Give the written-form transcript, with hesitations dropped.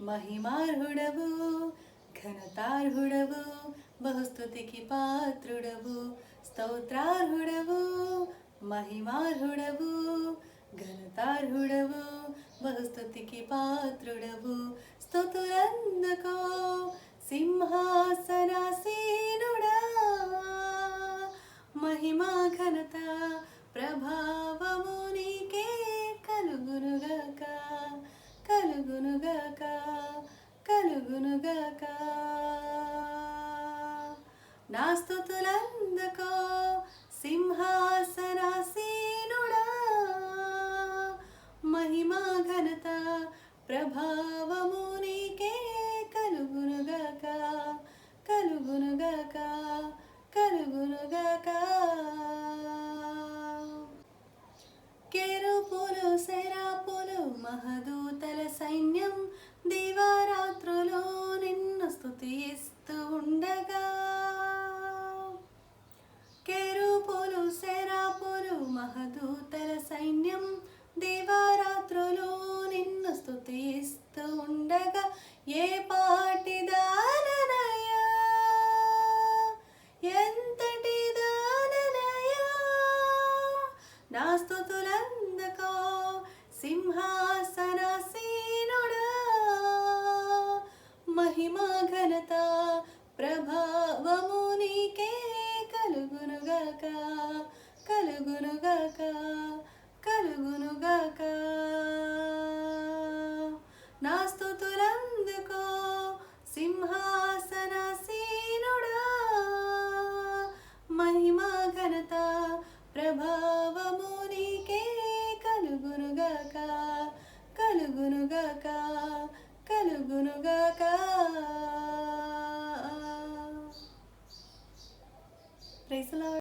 మహిమార్హుడవు ఘనతార్హుడవు బహుస్తుతికి పాత్రుడవు స్తోత్రార్హుడవు మహిమార్హుడవు ఘనతార్హుడవు బహుస్తుతికి పాత్రుడవు స్తుతులందుకో సింహాసనాసీనుడా మహిమా ఘనత ప్రభావము నీకే కలుగునుగాక కలుగునుగాక కలుగునుగాక నా స్తుతులందుకో సింహాసనాసీనుడా మహిమా ఘనత ప్రభావము నీకే కలుగునుగాక కలుగునుగాక కలుగునుగాక కెరూబులు సెరాపులు మహదూతల సైన్యం దివారాత్రులు నిన్ను స్తుతిస్తూ ఉండగా కెరూబులు సెరాపులు మహదూతల సైన్యం దివారాత్రులు నిన్ను స్తుతిస్తూ ఉండగా ఏ పాటి దాననయా ఎంతటి దాననయా నా స్తుతులందుకో సింహాసనాసీనుడా మహిమా ఘనత ప్రభావము నీకే కలుగునుగాక కలుగునుగాక కలుగునుగాక నా స్తుతులందుకో సింహాసనాసీనుడా మహిమా ఘనత ప్రభావము నీకే కలుగునుగాక కలుగునుగాక కలుగునుగాక. Praise the lord.